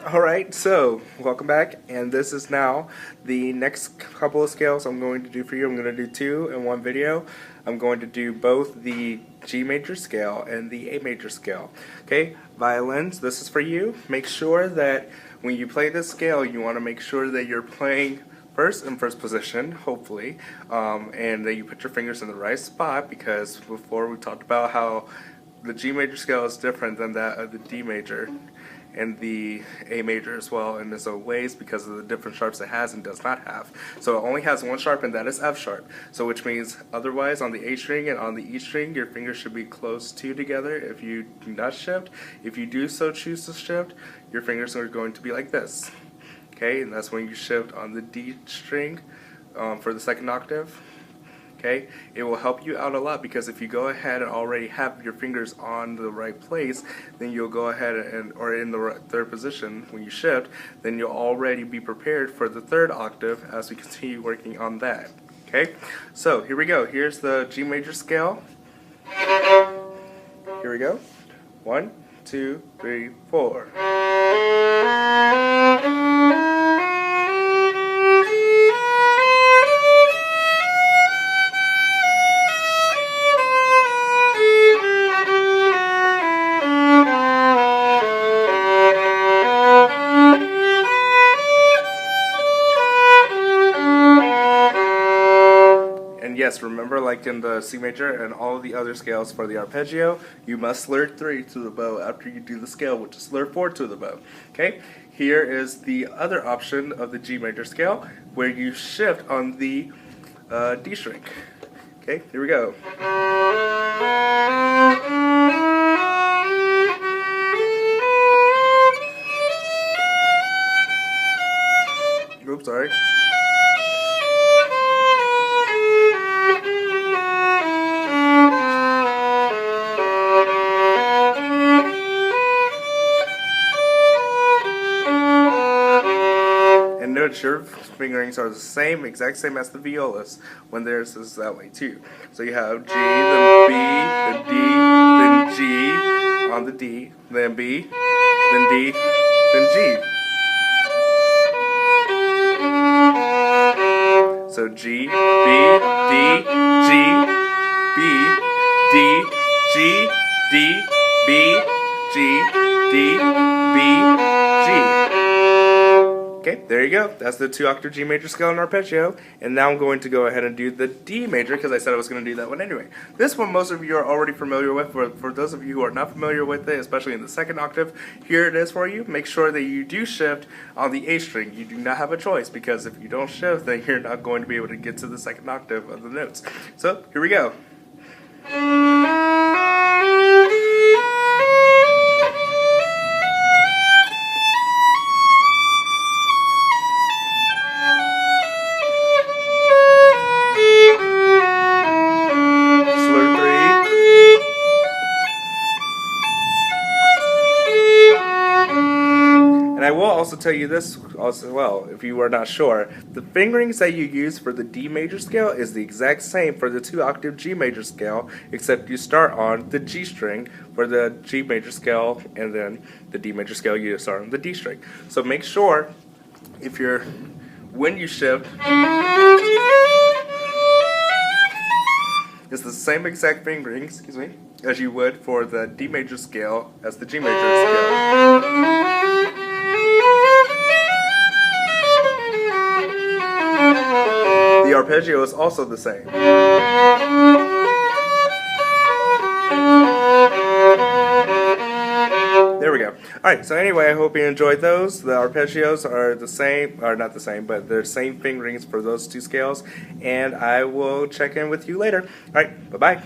Alright, so welcome back, and this is now the next couple of scales I'm going to do for you. I'm going to do two in one video. I'm going to do both the G major scale and the A major scale. Okay, violins, this is for you. Make sure that when you play this scale, you want to make sure that you're playing first in first position, hopefully, and that you put your fingers in the right spot, because before we talked about how the G major scale is different than that of the D major and the A major as well in its own ways because of the different sharps it has and does not have. So it only has one sharp, and that is F sharp. So which means otherwise on the A string and on the E string your fingers should be close to together if you do not shift. If you do so choose to shift, your fingers are going to be like this. Okay, and that's when you shift on the D string for the second octave. Okay, it will help you out a lot, because if you go ahead and already have your fingers on the right place, then you'll go ahead and, or in the third position when you shift, then you'll already be prepared for the third octave as we continue working on that. Okay, so here we go. Here's the G major scale. Here we go. 1, 2, 3, 4. And yes, remember, like in the C major and all of the other scales for the arpeggio, you must slur 3 to the bow after you do the scale, which is slur 4 to the bow. Okay, here is the other option of the G major scale, where you shift on the D string. Okay, here we go. Oops, sorry. And notice your fingerings are the same, exact same as the violas when theirs is that way too. So you have G, then B, then D, then G on the D, then B, then D, then G. So G, B, D, G, B, D, G, D, B, G, D, B, G. Okay, there you go. That's the 2-octave G major scale and arpeggio. And now I'm going to go ahead and do the D major, because I said I was going to do that one anyway. This one most of you are already familiar with. For those of you who are not familiar with it, especially in the second octave, here it is for you. Make sure that you do shift on the A string. You do not have a choice, because if you don't shift, then you're not going to be able to get to the second octave of the notes. So, here we go. And I will also tell you this also, well, if you are not sure, the fingerings that you use for the D major scale is the exact same for the 2-octave G major scale, except you start on the G string for the G major scale, and then the D major scale you start on the D string. So make sure when you shift, it's the same exact fingering, as you would for the D major scale as the G major scale. The arpeggio is also the same. There we go. Alright, so anyway, I hope you enjoyed those. The arpeggios are the same, or not the same, but they're same fingerings for those two scales. And I will check in with you later. Alright, bye-bye.